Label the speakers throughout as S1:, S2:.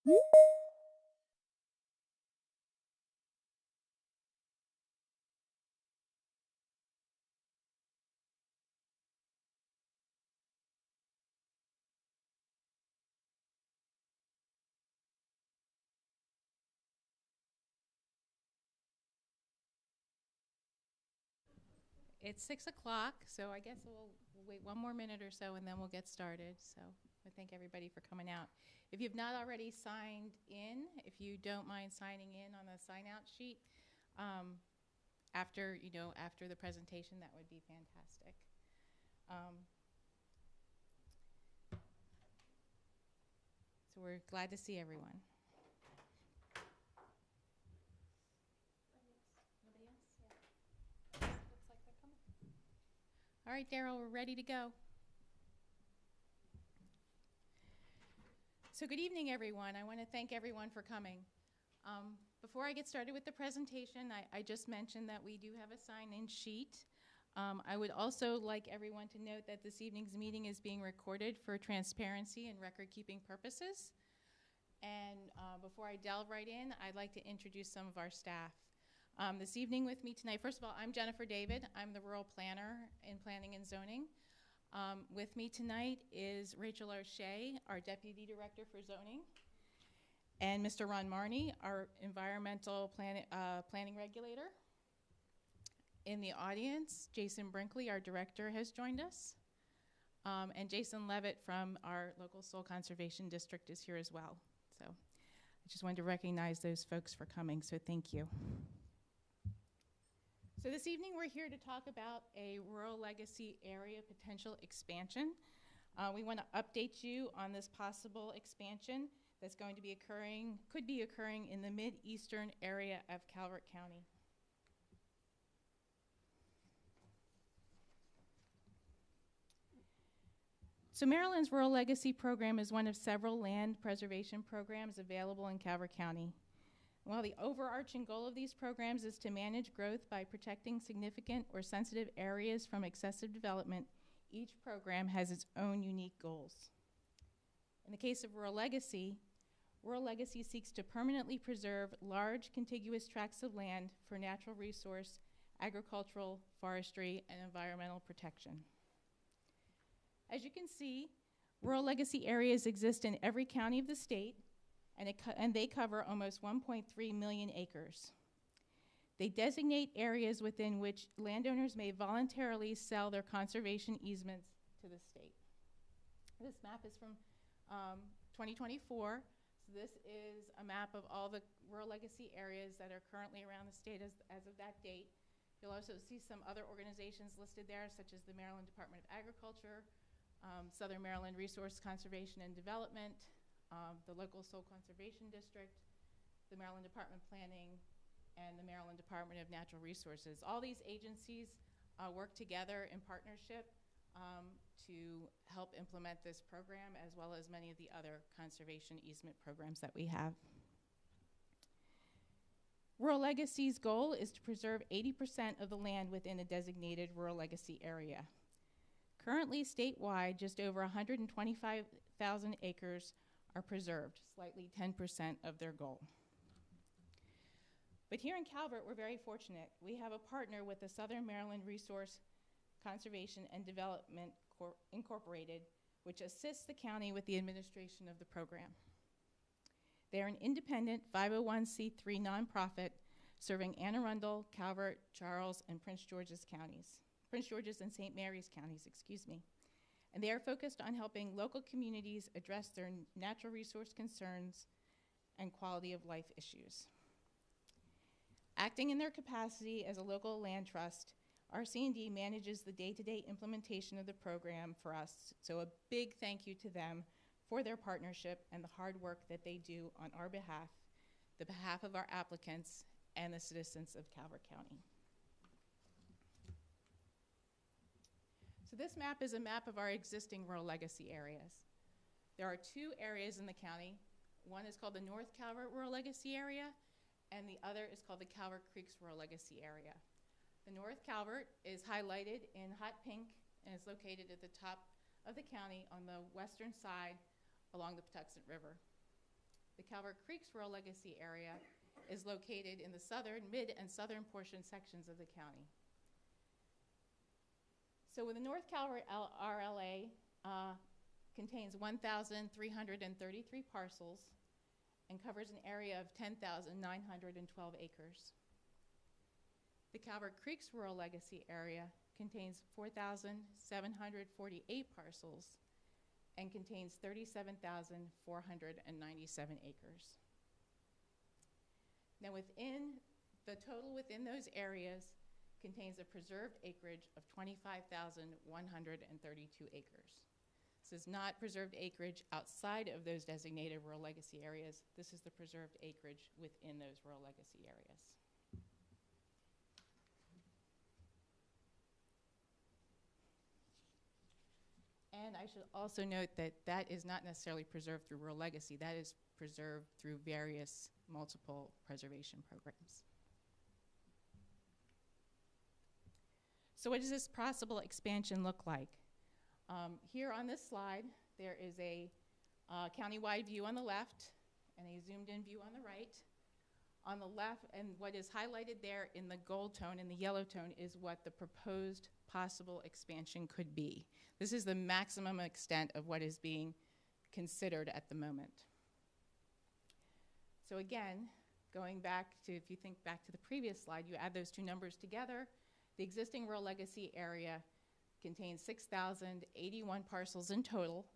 S1: It's 6 o'clock, so I guess we'll wait one more minute or so and then we'll get started. So I thank everybody for coming out. If you've not already signed in, if you don't mind signing in on the sign out sheet after the presentation, that would be fantastic. So we're glad to see everyone. Nobody else? Yeah. Looks like they're coming. All right, Daryl, we're ready to go. So good evening, everyone. I want to thank everyone for coming. Before I get started with the presentation, I just mentioned that we do have a sign-in sheet. I would also like everyone to note that this evening's meeting is being recorded for transparency and record-keeping purposes. And before I delve right in, I'd like to introduce some of our staff. This evening with me tonight, first of all, I'm Jennifer David. I'm the rural planner in planning and zoning. With me tonight is Rachel O'Shea, our Deputy Director for Zoning, and Mr. Ron Marney, our Environmental Planning Regulator. In the audience, Jason Brinkley, our Director, has joined us, and Jason Levitt from our local Soil Conservation District is here as well. So I just wanted to recognize those folks for coming, so thank you. So this evening we're here to talk about a rural legacy area potential expansion. We want to update you on this possible expansion that's going to be occurring, could be occurring in the mid-eastern area of Calvert County. So Maryland's Rural Legacy Program is one of several land preservation programs available in Calvert County. While the overarching goal of these programs is to manage growth by protecting significant or sensitive areas from excessive development, each program has its own unique goals. In the case of Rural Legacy seeks to permanently preserve large contiguous tracts of land for natural resource, agricultural, forestry, and environmental protection. As you can see, rural legacy areas exist in every county of the state, and they cover almost 1.3 million acres. They designate areas within which landowners may voluntarily sell their conservation easements to the state. This map is from 2024. So this is a map of all the rural legacy areas that are currently around the state as of that date. You'll also see some other organizations listed there, such as the Maryland Department of Agriculture, Southern Maryland Resource Conservation and Development, the local Soil Conservation District, the Maryland Department of Planning, and the Maryland Department of Natural Resources. All these agencies work together in partnership to help implement this program, as well as many of the other conservation easement programs that we have. Rural Legacy's goal is to preserve 80% of the land within a designated rural legacy area. Currently, statewide, just over 125,000 acres are preserved, slightly 10% of their goal. But here in Calvert, we're very fortunate. We have a partner with the Southern Maryland Resource Conservation and Development Incorporated, which assists the county with the administration of the program. They're an independent 501c3 nonprofit serving Anne Arundel, Calvert, Charles, and Prince George's and St. Mary's counties, And they are focused on helping local communities address their natural resource concerns and quality of life issues. Acting in their capacity as a local land trust, RC&D manages the day-to-day implementation of the program for us, so a big thank you to them for their partnership and the hard work that they do on our behalf, the behalf of our applicants, and the citizens of Calvert County. So this map is a map of our existing rural legacy areas. There are two areas in the county. One is called the North Calvert Rural Legacy Area, and the other is called the Calvert Creeks Rural Legacy Area. The North Calvert is highlighted in hot pink and is located at the top of the county on the western side along the Patuxent River. The Calvert Creek's rural legacy area is located in the southern, mid, and southern portion sections of the county. So the North Calvert RLA contains 1,333 parcels and covers an area of 10,912 acres. The Calvert Creek's rural legacy area contains 4,748 parcels and contains 37,497 acres. Now the total within those areas contains a preserved acreage of 25,132 acres. This is not preserved acreage outside of those designated rural legacy areas. This is the preserved acreage within those rural legacy areas. And I should also note that that is not necessarily preserved through rural legacy. That is preserved through various multiple preservation programs. So what does this possible expansion look like? Here on this slide, there is a county-wide view on the left and a zoomed-in view on the right. On the left, and what is highlighted there in the gold tone and the yellow tone is what the proposed possible expansion could be. This is the maximum extent of what is being considered at the moment. So again, going back to, if you think back to the previous slide, you add those two numbers together. The existing rural legacy area contains 6,081 parcels in total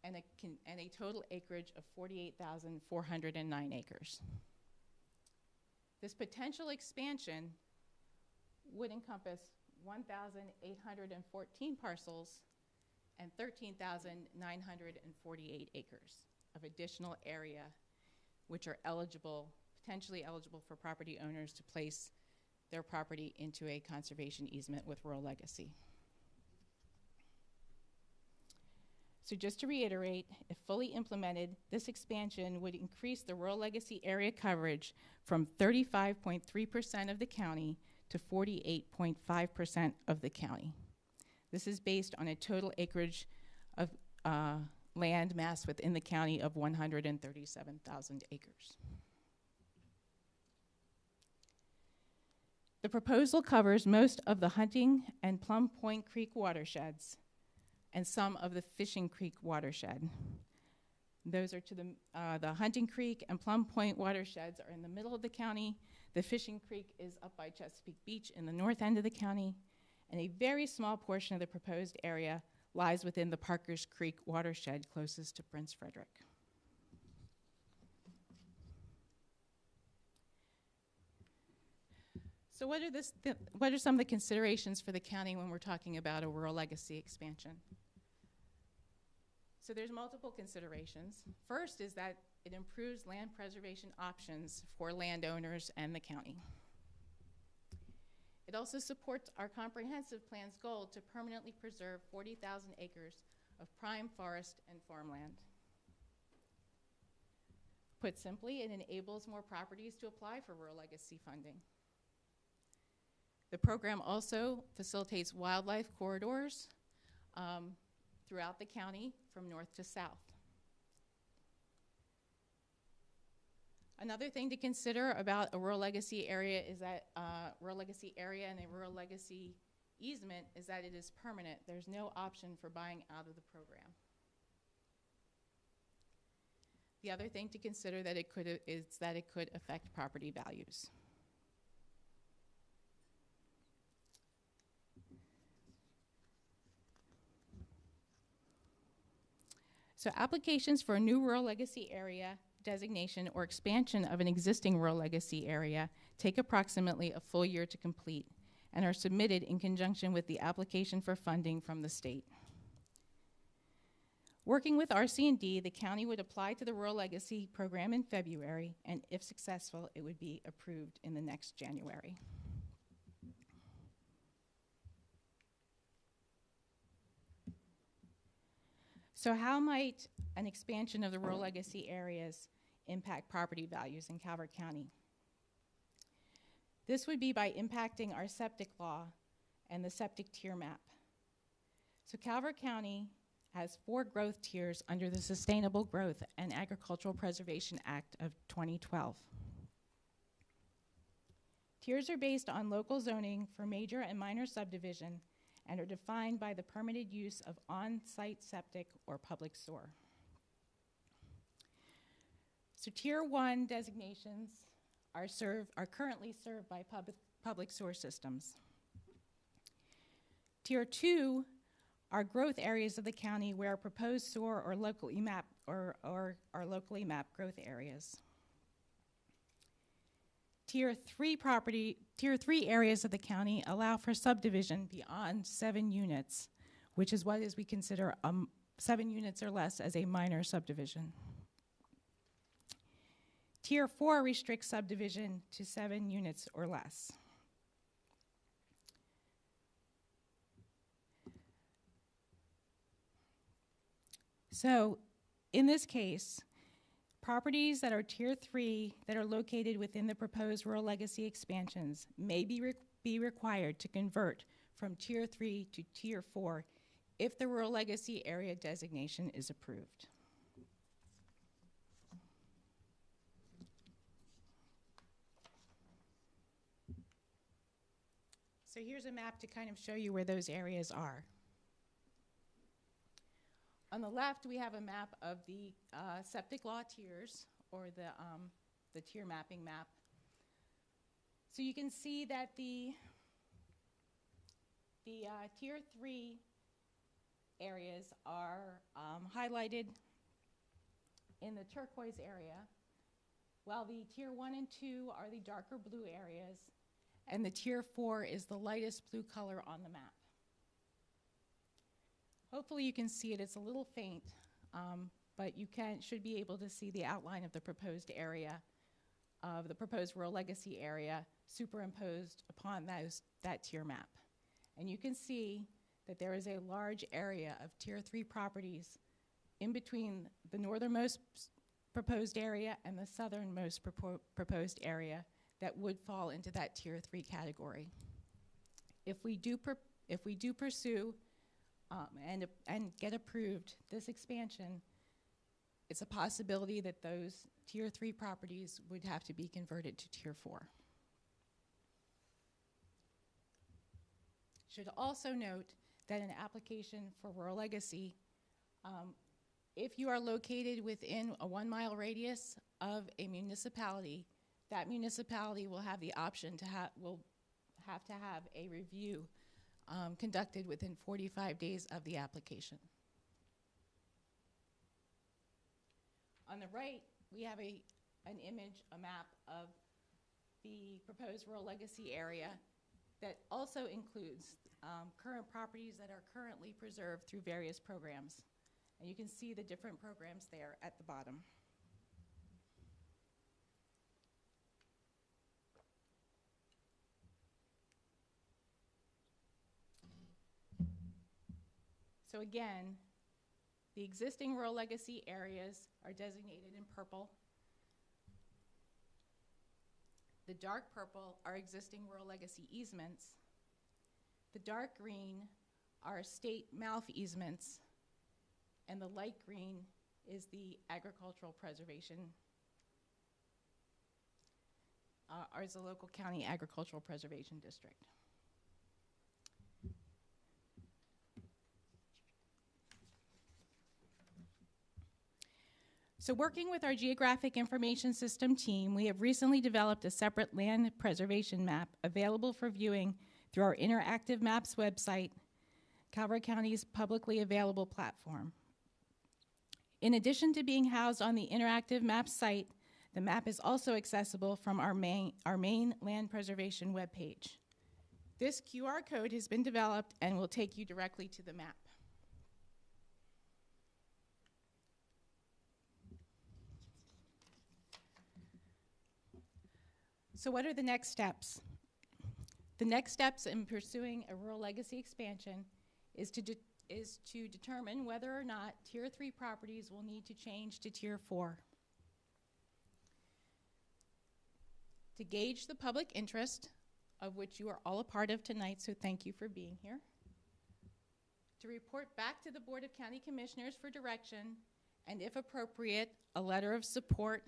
S1: and a total acreage of 48,409 acres. This potential expansion would encompass 1,814 parcels and 13,948 acres of additional area which are potentially eligible for property owners to place their property into a conservation easement with rural legacy. So just to reiterate, if fully implemented, this expansion would increase the rural legacy area coverage from 35.3% of the county to 48.5% of the county. This is based on a total acreage of land mass within the county of 137,000 acres. The proposal covers most of the Hunting and Plum Point Creek watersheds and some of the Fishing Creek watershed. Those are to the Hunting Creek and Plum Point watersheds are in the middle of the county. The Fishing Creek is up by Chesapeake Beach in the north end of the county, and a very small portion of the proposed area lies within the Parkers Creek watershed closest to Prince Frederick. So what are some of the considerations for the county when we're talking about a rural legacy expansion? So there's multiple considerations. First is that it improves land preservation options for landowners and the county. It also supports our comprehensive plan's goal to permanently preserve 40,000 acres of prime forest and farmland. Put simply, it enables more properties to apply for rural legacy funding. The program also facilitates wildlife corridors throughout the county from north to south. Another thing to consider about a rural legacy area is that rural legacy area and a rural legacy easement is that it is permanent. There's no option for buying out of the program. The other thing to consider is that it could affect property values. So applications for a new rural legacy area designation or expansion of an existing rural legacy area take approximately a full year to complete and are submitted in conjunction with the application for funding from the state. Working with RC&D, the county would apply to the Rural Legacy Program in February, and if successful, it would be approved in the next January. So how might an expansion of the rural legacy areas impact property values in Calvert County? This would be by impacting our septic law and the septic tier map. So Calvert County has 4 growth tiers under the Sustainable Growth and Agricultural Preservation Act of 2012. Tiers are based on local zoning for major and minor subdivision and are defined by the permitted use of on-site septic or public sewer. So Tier 1 designations are currently served by public sewer systems. Tier 2 are growth areas of the county where proposed sewer or locally mapped growth areas. Tier 3 areas of the county allow for subdivision beyond 7 units, which is what we consider 7 units or less as a minor subdivision. Tier 4 restricts subdivision to 7 units or less. So, in this case, properties that are Tier 3 that are located within the proposed rural legacy expansions may be required to convert from Tier 3 to Tier 4 if the rural legacy area designation is approved. So here's a map to kind of show you where those areas are. On the left, we have a map of the septic law tiers, or the tier mapping map. So you can see that the Tier 3 areas are highlighted in the turquoise area, while the Tier 1 and 2 are the darker blue areas, and the Tier 4 is the lightest blue color on the map. Hopefully you can see it. It's a little faint, but you should be able to see the outline of the proposed area, of the proposed rural legacy area superimposed upon that tier map. And you can see that there is a large area of Tier 3 properties in between the northernmost proposed area and the southernmost proposed area that would fall into that Tier 3 category. If we do pursue and get approved this expansion, it's a possibility that those Tier 3 properties would have to be converted to Tier 4. Should also note that an application for rural legacy, if you are located within a 1-mile radius of a municipality, that municipality will have the option to have a review conducted within 45 days of the application. On the right, we have an image, a map of the proposed rural legacy area that also includes current properties that are currently preserved through various programs. And you can see the different programs there at the bottom. So again, the existing rural legacy areas are designated in purple. The dark purple are existing rural legacy easements. The dark green are state mouth easements, and the light green is the agricultural preservation, is the local county agricultural preservation district. So working with our Geographic Information System team, we have recently developed a separate land preservation map available for viewing through our Interactive Maps website, Calvert County's publicly available platform. In addition to being housed on the Interactive Maps site, the map is also accessible from our main land preservation webpage. This QR code has been developed and will take you directly to the map. So what are the next steps? The next steps in pursuing a rural legacy expansion is to determine whether or not Tier 3 properties will need to change to Tier 4. To gauge the public interest, of which you are all a part of tonight, so thank you for being here. to report back to the Board of County Commissioners for direction, and if appropriate, a letter of support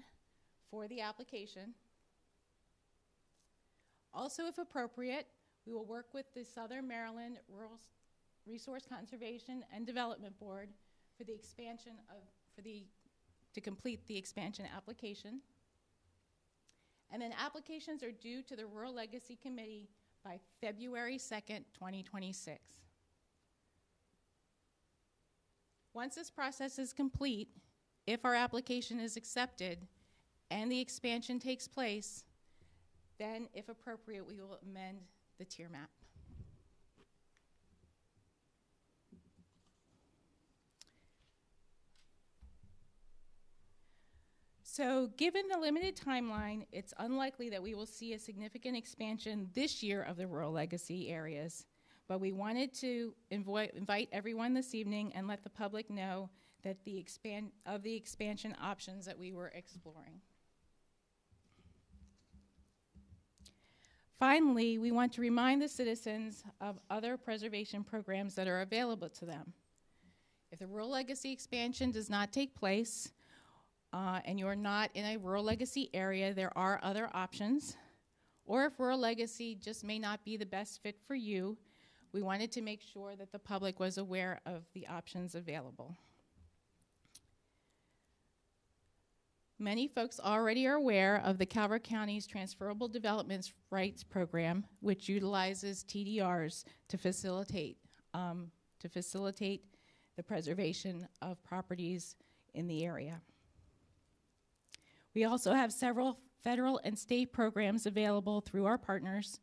S1: for the application. Also, if appropriate, we will work with the Southern Maryland Rural Resource Conservation and Development Board for the expansion to complete the expansion application. And then applications are due to the Rural Legacy Committee by February 2nd, 2026. Once this process is complete, if our application is accepted and the expansion takes place, then, if appropriate, we will amend the tier map. So, given the limited timeline, it's unlikely that we will see a significant expansion this year of the rural legacy areas. But we wanted to invite everyone this evening and let the public know that the expansion options that we were exploring. Finally, we want to remind the citizens of other preservation programs that are available to them. If the rural legacy expansion does not take place, and you're not in a rural legacy area, there are other options. Or if rural legacy just may not be the best fit for you, we wanted to make sure that the public was aware of the options available. Many folks already are aware of the Calvert County's Transferable Development Rights Program, which utilizes TDRs to facilitate the preservation of properties in the area. We also have several federal and state programs available through our partners.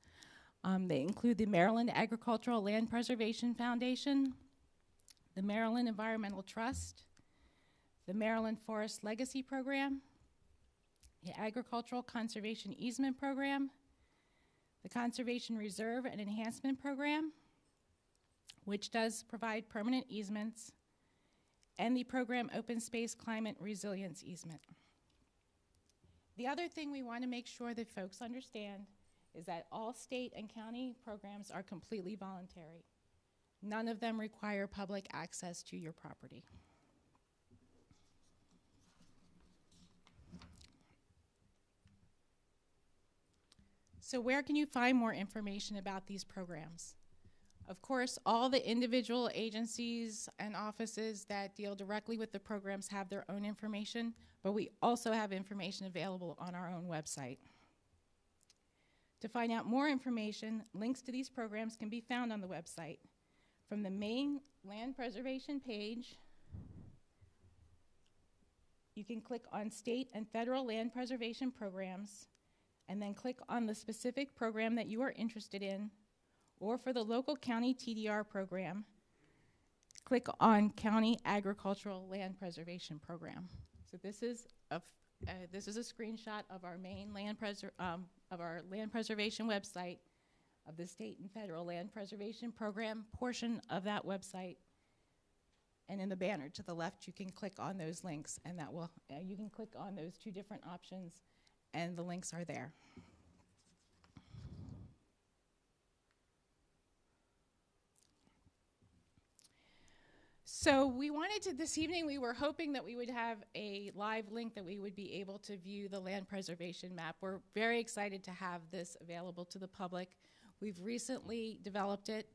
S1: They include the Maryland Agricultural Land Preservation Foundation, the Maryland Environmental Trust, the Maryland Forest Legacy Program, the Agricultural Conservation Easement Program, the Conservation Reserve and Enhancement Program, which does provide permanent easements, and the program Open Space Climate Resilience Easement. The other thing we want to make sure that folks understand is that all state and county programs are completely voluntary. None of them require public access to your property. So where can you find more information about these programs? Of course, all the individual agencies and offices that deal directly with the programs have their own information, but we also have information available on our own website. To find out more information, links to these programs can be found on the website. From the main land preservation page, you can click on state and federal land preservation programs, and then click on the specific program that you are interested in, or for the local county TDR program, click on County Agricultural Land Preservation Program. So this is a screenshot of our main land preservation website, of the state and federal land preservation program portion of that website. And in the banner to the left, you can click on those links, and that will you can click on those two different options, and the links are there. So we wanted to, this evening, we were hoping that we would have a live link that we would be able to view the land preservation map. We're very excited to have this available to the public. We've recently developed it,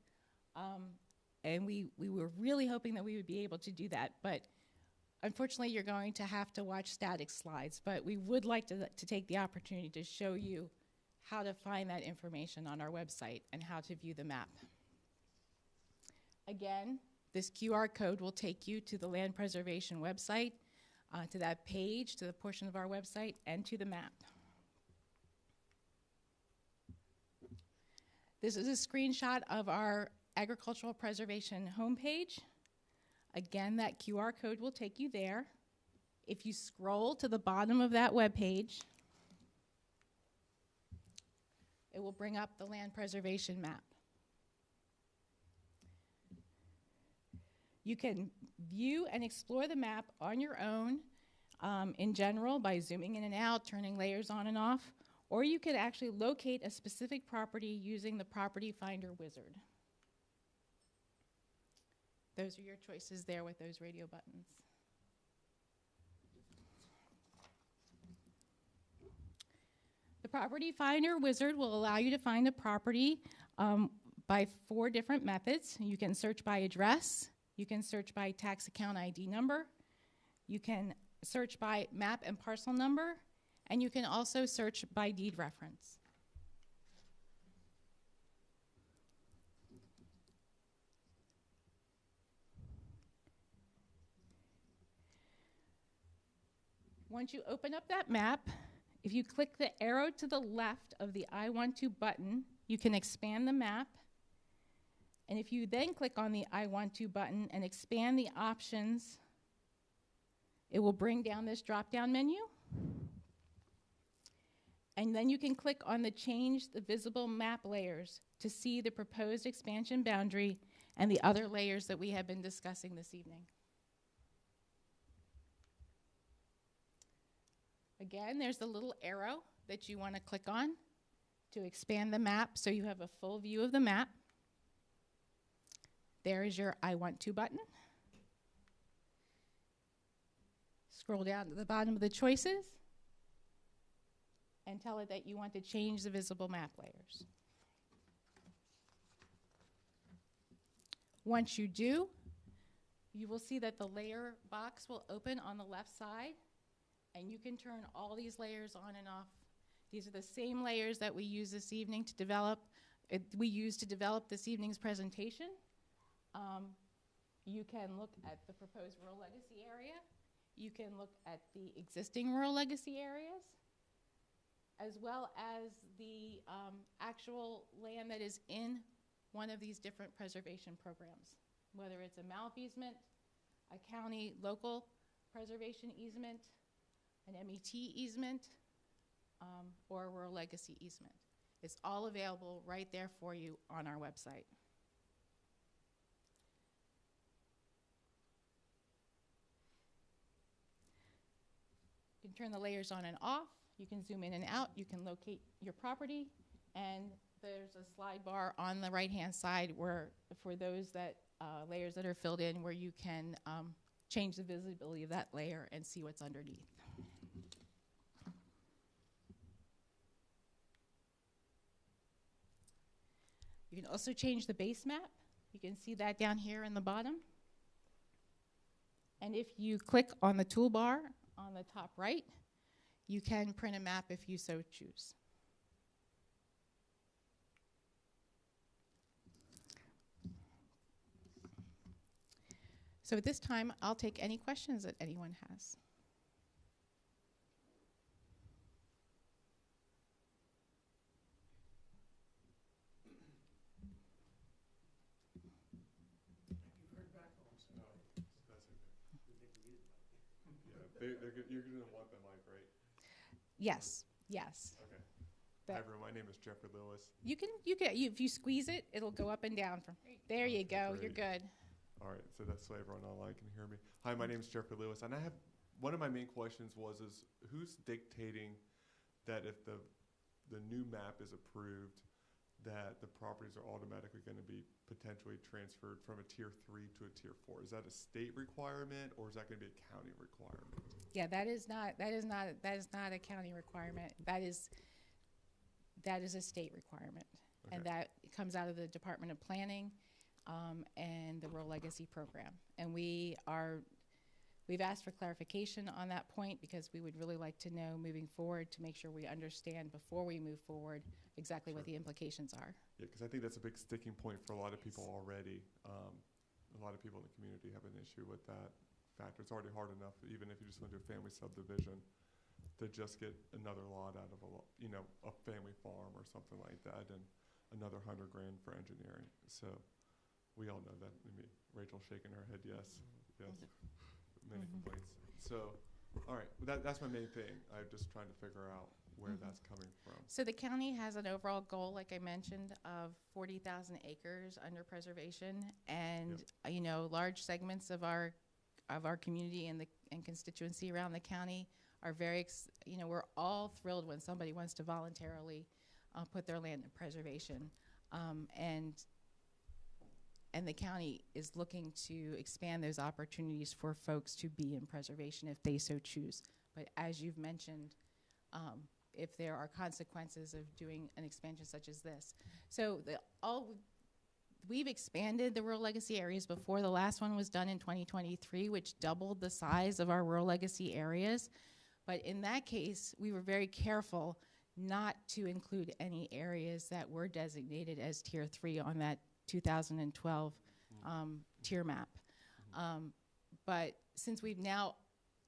S1: and we were really hoping that we would be able to do that, but unfortunately you're going to have to watch static slides, but we would like to take the opportunity to show you how to find that information on our website and how to view the map. Again, this QR code will take you to the land preservation website, to that page, to the portion of our website, and to the map. This is a screenshot of our agricultural preservation homepage. Again, that QR code will take you there. If you scroll to the bottom of that web page, it will bring up the land preservation map. You can view and explore the map on your own in general by zooming in and out, turning layers on and off, or you could actually locate a specific property using the Property Finder wizard. Those are your choices there with those radio buttons. The Property Finder wizard will allow you to find a property by 4 different methods. You can search by address, you can search by tax account ID number, you can search by map and parcel number, and you can also search by deed reference. Once you open up that map, if you click the arrow to the left of the I want to button, you can expand the map. And if you then click on the I want to button and expand the options, it will bring down this drop-down menu. And then you can click on the change the visible map layers to see the proposed expansion boundary and the other layers that we have been discussing this evening. Again, there's the little arrow that you want to click on to expand the map so you have a full view of the map. There is your I want to button. Scroll down to the bottom of the choices and tell it that you want to change the visible map layers. Once you do, you will see that the layer box will open on the left side, and you can turn all these layers on and off. These are the same layers that we use this evening to develop. This evening's presentation. You can look at the proposed rural legacy area. You can look at the existing rural legacy areas, as well as the actual land that is in one of these different preservation programs, whether it's a MALP easement, a county local preservation easement, an MET easement, or a rural legacy easement. It's all available right there for you on our website. You can turn the layers on and off. You can zoom in and out. You can locate your property. And there's a slide bar on the right-hand side where, for those that layers that are filled in, where you can change the visibility of that layer and see what's underneath. You can also change the base map. You can see that down here in the bottom. And if you click on the toolbar on the top right, you can print a map if you so choose. So at this time, I'll take any questions that anyone has.
S2: You're going to want the mic, right?
S1: Yes, yes.
S2: Okay. Hi, everyone. My name is Jeffrey Lewis.
S1: If you squeeze it, it'll go up and down. There you go. Great. You're good.
S2: All right. So that's so everyone online can hear me. Hi, my name is Jeffrey Lewis, and I have one of my main questions is who's dictating that if the new map is approved, that the properties are automatically going to be potentially transferred from a tier 3 to a tier 4? Is that a state requirement, or is that going to be a county requirement?
S1: Yeah, that is not a county requirement. That is a state requirement, okay. And that comes out of the Department of Planning and the Rural Legacy Program. And we've asked for clarification on that point because we would really like to know moving forward to make sure we understand before we move forward exactly what the implications are.
S2: Yeah, because I think that's a big sticking point for a lot of people already. A lot of people in the community have an issue with that factor. It's already hard enough, even if you just want to do a family subdivision, to just get another lot out of a family farm or something like that, and another $100,000 for engineering. So we all know that. I mean, Rachel's shaking her head, yes, yes. Many complaints. So, all right, that's my main thing. I'm just trying to figure out where that's coming from.
S1: So the county has an overall goal, like I mentioned, of 40,000 acres under preservation, and large segments of our community and constituency around the county are very, we're all thrilled when somebody wants to voluntarily put their land in preservation, and And the county is looking to expand those opportunities for folks to be in preservation if they so choose. But as you've mentioned, if there are consequences of doing an expansion such as this. So we've expanded the rural legacy areas before. The last one was done in 2023, which doubled the size of our rural legacy areas. But in that case, we were very careful not to include any areas that were designated as Tier 3 on that 2012 tier map. But since we've now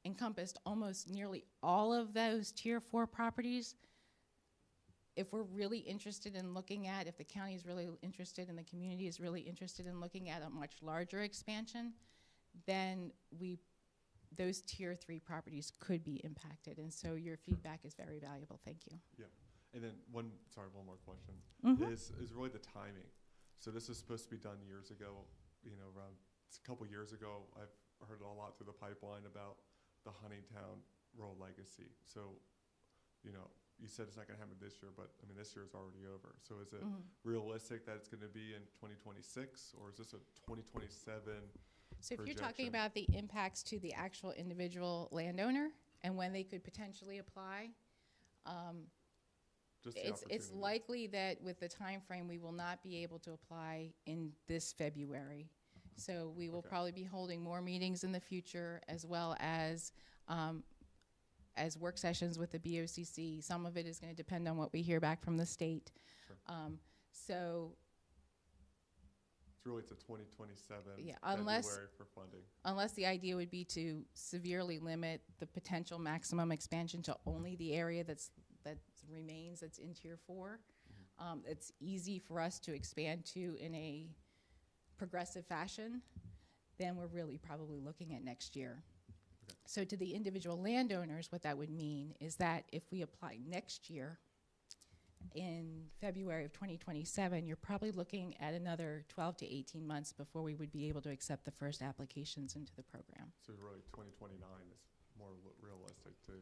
S1: encompassed almost nearly all of those Tier 4 properties, if we're really interested in looking at, if the county is really interested and the community is really interested in looking at a much larger expansion, then those Tier 3 properties could be impacted. And so your feedback is very valuable. Thank you.
S2: Yeah. And then one more question is really the timing. So this was supposed to be done years ago, around a couple years ago. I've heard a lot through the pipeline about the Huntingtown rural legacy. So, you said it's not going to happen this year, but I mean, this year is already over. So is it realistic that it's going to be in 2026, or is this a 2027
S1: So if
S2: projection?
S1: you're talking about the impacts to the actual individual landowner and when they could potentially apply, it's likely that with the time frame we will not be able to apply in this February. So we will probably be holding more meetings in the future, as well as work sessions with the BOCC. Some of it is going to depend on what we hear back from the state.
S2: Sure.
S1: So
S2: it's a 2027
S1: unless
S2: February for funding.
S1: Unless the idea would be to severely limit the potential maximum expansion to only the area that remains that's in Tier 4. It's easy for us to expand to in a progressive fashion. Then we're really probably looking at next year. Okay. So to the individual landowners, what that would mean is that if we apply next year, in February of 2027, you're probably looking at another 12 to 18 months before we would be able to accept the first applications into the program.
S2: So really 2029 is more realistic to...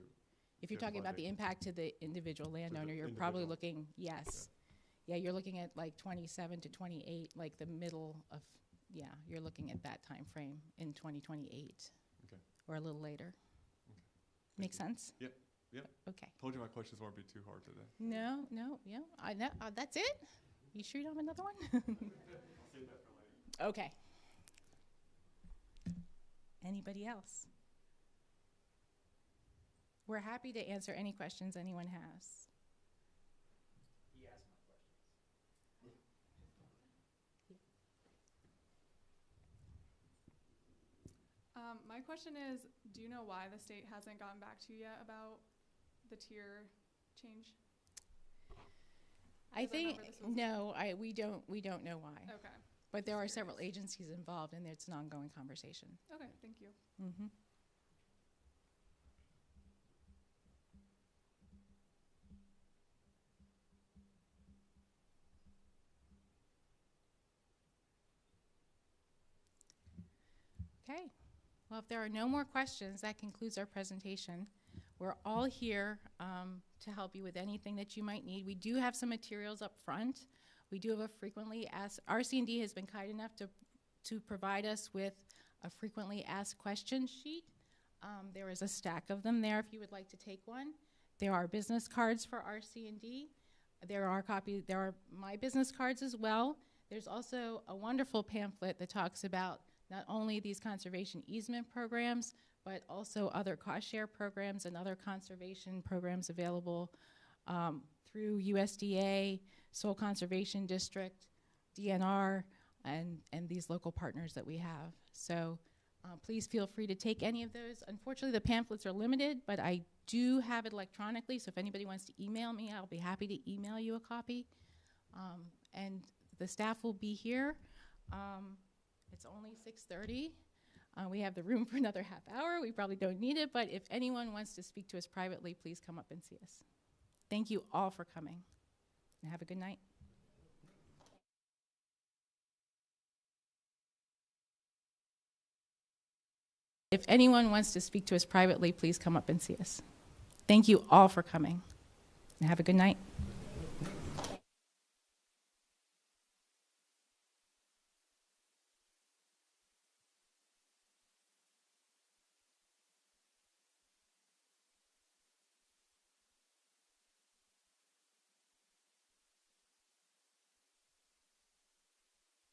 S1: If you're talking about the impact to the individual landowner, you're probably looking, yes. Yeah, you're looking at like 27 to 28, like the middle of, you're looking at that time frame in 2028 or a little later. Okay. Make sense?
S2: Yep. Yep.
S1: Okay.
S2: Told you my questions won't be too hard today.
S1: No, yeah. I know. That's it? You sure you don't have another one?
S2: I'll save that for later.
S1: Okay. Anybody else? We're happy to answer any questions anyone has.
S3: He asked my questions.
S4: My question is, do you know why the state hasn't gotten back to you yet about the tier change?
S1: I think no, we don't know why.
S4: Okay.
S1: But there are several agencies involved, and it's an ongoing conversation.
S4: Okay, thank you.
S1: Mm-hmm. Okay. Well, if there are no more questions, that concludes our presentation. We're all here to help you with anything that you might need. We do have some materials up front. We do have a frequently asked, RC&D has been kind enough to provide us with a frequently asked questions sheet. There is a stack of them there if you would like to take one. There are business cards for RC&D. There are my business cards as well. There's also a wonderful pamphlet that talks about not only these conservation easement programs, but also other cost share programs and other conservation programs available through USDA, Soil Conservation District, DNR, and these local partners that we have. So please feel free to take any of those. Unfortunately, the pamphlets are limited, but I do have it electronically, so if anybody wants to email me, I'll be happy to email you a copy. And the staff will be here. It's only 6:30. We have the room for another half hour. We probably don't need it, but if anyone wants to speak to us privately, please come up and see us. Thank you all for coming, and have a good night. If anyone wants to speak to us privately, please come up and see us. Thank you all for coming, and have a good night.